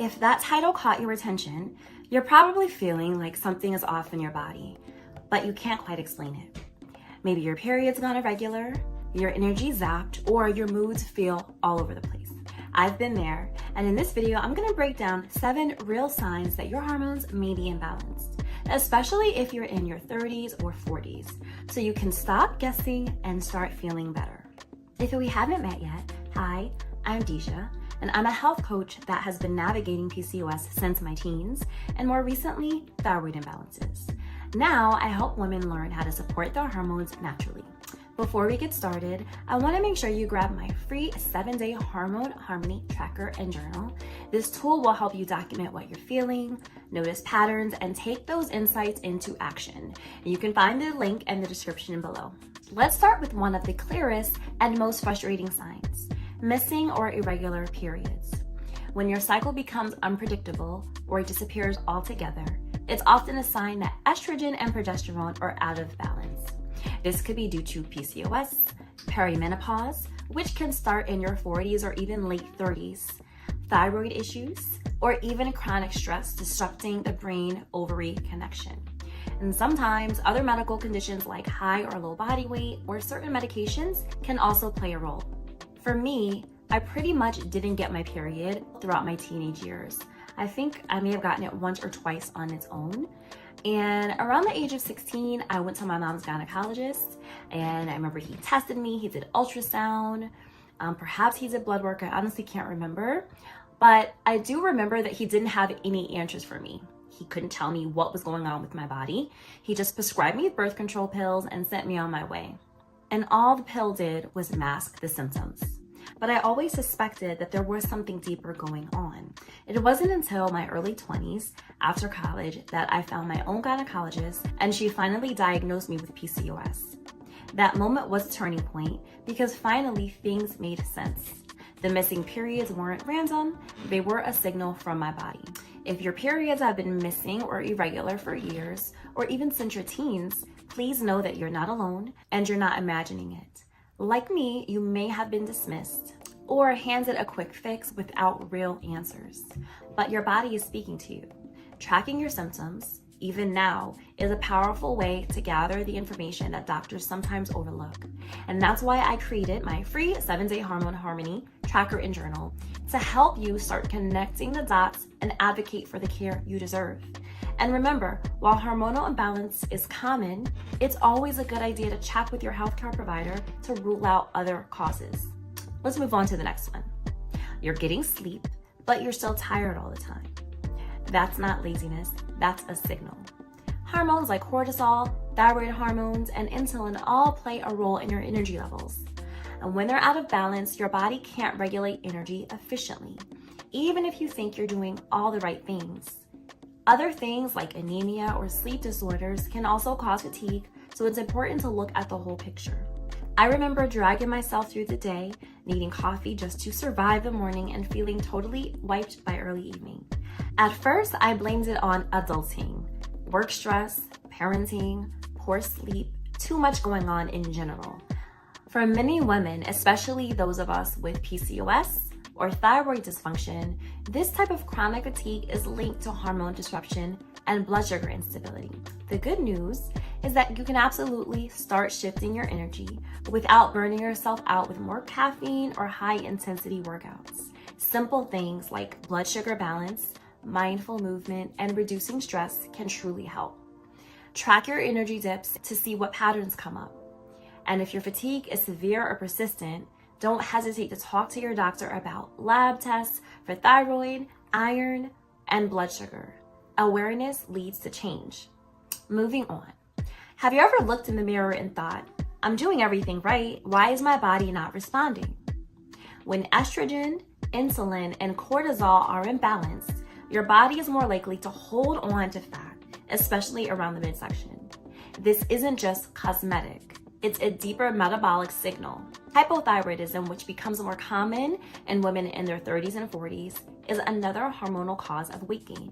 If that title caught your attention, you're probably feeling like something is off in your body, but you can't quite explain it. Maybe your period's gone irregular, your energy zapped, or your moods feel all over the place. I've been there, and in this video, I'm gonna break down 7 real signs that your hormones may be imbalanced, especially if you're in your 30s or 40s, so you can stop guessing and start feeling better. If we haven't met yet, hi, I'm Deja, and I'm a health coach that has been navigating PCOS since my teens, and more recently, thyroid imbalances. Now, I help women learn how to support their hormones naturally. Before we get started, I want to make sure you grab my free 7-day Hormone Harmony Tracker and Journal. This tool will help you document what you're feeling, notice patterns, and take those insights into action. You can find the link in the description below. Let's start with one of the clearest and most frustrating signs: missing or irregular periods. When your cycle becomes unpredictable or disappears altogether, it's often a sign that estrogen and progesterone are out of balance. This could be due to PCOS, perimenopause, which can start in your 40s or even late 30s, thyroid issues, or even chronic stress disrupting the brain-ovary connection. And sometimes other medical conditions like high or low body weight or certain medications can also play a role. For me, I pretty much didn't get my period throughout my teenage years. I think I may have gotten it once or twice on its own. And around the age of 16, I went to my mom's gynecologist, and I remember he tested me, he did ultrasound, perhaps he did blood work, I honestly can't remember. But I do remember that he didn't have any answers for me. He couldn't tell me what was going on with my body. He just prescribed me birth control pills and sent me on my way. And all the pill did was mask the symptoms. But I always suspected that there was something deeper going on. It wasn't until my early 20s, after college, that I found my own gynecologist, and she finally diagnosed me with PCOS. That moment was a turning point because finally things made sense. The missing periods weren't random, they were a signal from my body. If your periods have been missing or irregular for years, or even since your teens, please know that you're not alone and you're not imagining it. Like me, you may have been dismissed or handed a quick fix without real answers, but your body is speaking to you. Tracking your symptoms, even now, is a powerful way to gather the information that doctors sometimes overlook. And that's why I created my free 7-day Hormone Harmony Tracker and Journal to help you start connecting the dots and advocate for the care you deserve. And remember, while hormonal imbalance is common, it's always a good idea to chat with your healthcare provider to rule out other causes. Let's move on to the next one. You're getting sleep, but you're still tired all the time. That's not laziness, that's a signal. Hormones like cortisol, thyroid hormones, and insulin all play a role in your energy levels. And when they're out of balance, your body can't regulate energy efficiently, even if you think you're doing all the right things. Other things like anemia or sleep disorders can also cause fatigue, so it's important to look at the whole picture. I remember dragging myself through the day, needing coffee just to survive the morning and feeling totally wiped by early evening. At first, I blamed it on adulting, work stress, parenting, poor sleep, too much going on in general. For many women, especially those of us with PCOS, or thyroid dysfunction, this type of chronic fatigue is linked to hormone disruption and blood sugar instability. The good news is that you can absolutely start shifting your energy without burning yourself out with more caffeine or high-intensity workouts. Simple things like blood sugar balance, mindful movement, and reducing stress can truly help. Track your energy dips to see what patterns come up. And if your fatigue is severe or persistent, don't hesitate to talk to your doctor about lab tests for thyroid, iron, and blood sugar. Awareness leads to change. Moving on. Have you ever looked in the mirror and thought, I'm doing everything right, why is my body not responding? When estrogen, insulin, and cortisol are imbalanced, your body is more likely to hold on to fat, especially around the midsection. This isn't just cosmetic. It's a deeper metabolic signal. Hypothyroidism, which becomes more common in women in their 30s and 40s, is another hormonal cause of weight gain.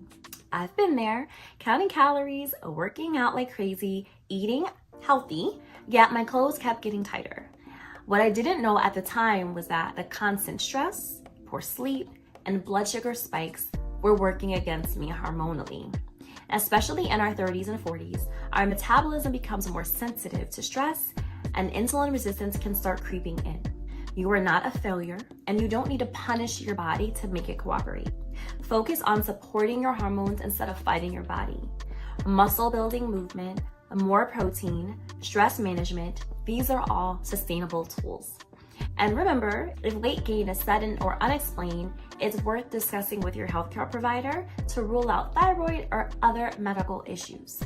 I've been there, counting calories, working out like crazy, eating healthy, yet my clothes kept getting tighter. What I didn't know at the time was that the constant stress, poor sleep, and blood sugar spikes were working against me hormonally. Especially in our 30s and 40s, our metabolism becomes more sensitive to stress and insulin resistance can start creeping in. You are not a failure and you don't need to punish your body to make it cooperate. Focus on supporting your hormones instead of fighting your body. Muscle building movement, more protein, stress management, these are all sustainable tools. And remember, if weight gain is sudden or unexplained, it's worth discussing with your healthcare provider to rule out thyroid or other medical issues.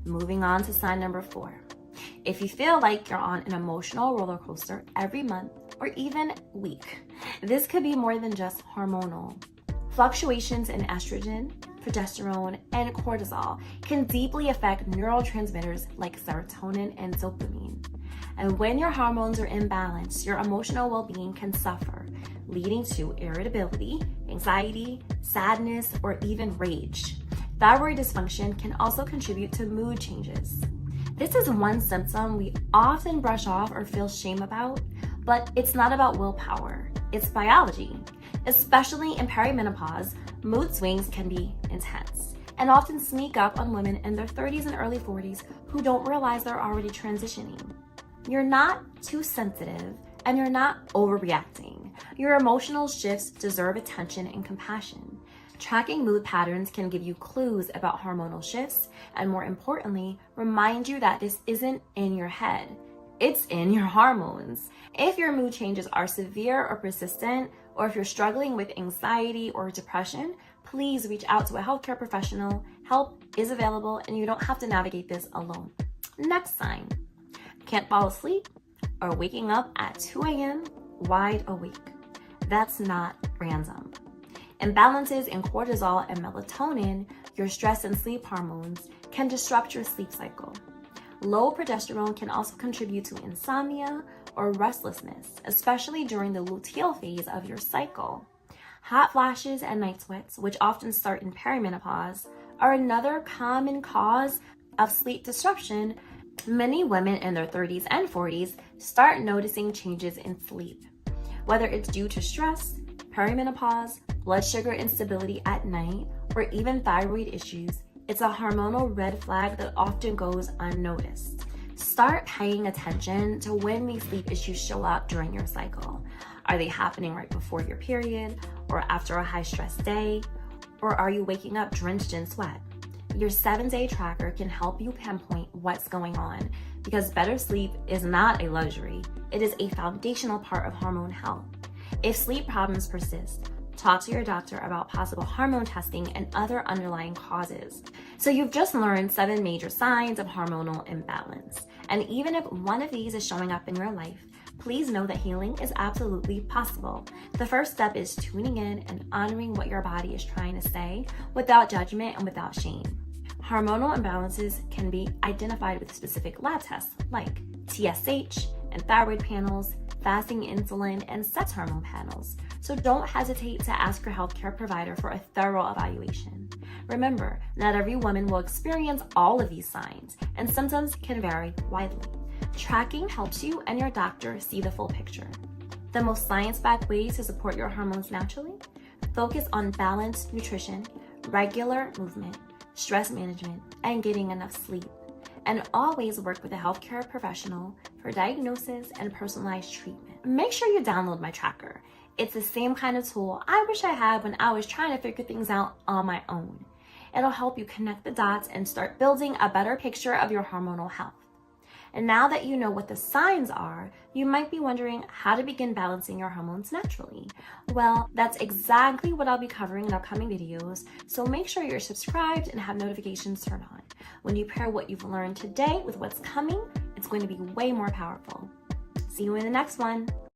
Moving on to sign number 4. If you feel like you're on an emotional roller coaster every month or even week, this could be more than just hormonal. Fluctuations in estrogen, progesterone, and cortisol can deeply affect neurotransmitters like serotonin and dopamine. And when your hormones are imbalanced, your emotional well-being can suffer, leading to irritability, anxiety, sadness, or even rage. Thyroid dysfunction can also contribute to mood changes. This is one symptom we often brush off or feel shame about, but it's not about willpower, it's biology. Especially in perimenopause, mood swings can be intense and often sneak up on women in their 30s and early 40s who don't realize they're already transitioning. You're not too sensitive and you're not overreacting. Your emotional shifts deserve attention and compassion. Tracking mood patterns can give you clues about hormonal shifts and, more importantly, remind you that this isn't in your head. It's in your hormones. If your mood changes are severe or persistent, or if you're struggling with anxiety or depression, please reach out to a healthcare professional. Help is available and you don't have to navigate this alone. Next sign. Can't fall asleep or waking up at 2 a.m. wide awake. That's not random. Imbalances in cortisol and melatonin, your stress and sleep hormones, can disrupt your sleep cycle. Low progesterone can also contribute to insomnia or restlessness, especially during the luteal phase of your cycle. Hot flashes and night sweats, which often start in perimenopause, are another common cause of sleep disruption. Many women in their 30s and 40s start noticing changes in sleep, whether it's due to stress, perimenopause, blood sugar instability at night, or even thyroid issues. It's a hormonal red flag that often goes unnoticed. Start paying attention to when these sleep issues show up during your cycle. Are they happening right before your period or after a high-stress day? Or are you waking up drenched in sweat? Your 7-day tracker can help you pinpoint what's going on because better sleep is not a luxury. It is a foundational part of hormone health. If sleep problems persist, talk to your doctor about possible hormone testing and other underlying causes. So you've just learned 7 major signs of hormonal imbalance. And even if one of these is showing up in your life, please know that healing is absolutely possible. The first step is tuning in and honoring what your body is trying to say without judgment and without shame. Hormonal imbalances can be identified with specific lab tests like TSH and thyroid panels, fasting insulin, and sex hormone panels. So don't hesitate to ask your healthcare provider for a thorough evaluation. Remember, not every woman will experience all of these signs, and symptoms can vary widely. Tracking helps you and your doctor see the full picture. The most science-backed ways to support your hormones naturally: focus on balanced nutrition, regular movement, stress management, and getting enough sleep. And always work with a healthcare professional for diagnosis and personalized treatment. Make sure you download my tracker. It's the same kind of tool I wish I had when I was trying to figure things out on my own. It'll help you connect the dots and start building a better picture of your hormonal health. And now that you know what the signs are, you might be wondering how to begin balancing your hormones naturally. Well, that's exactly what I'll be covering in upcoming videos, so make sure you're subscribed and have notifications turned on. When you pair what you've learned today with what's coming, it's going to be way more powerful. See you in the next one.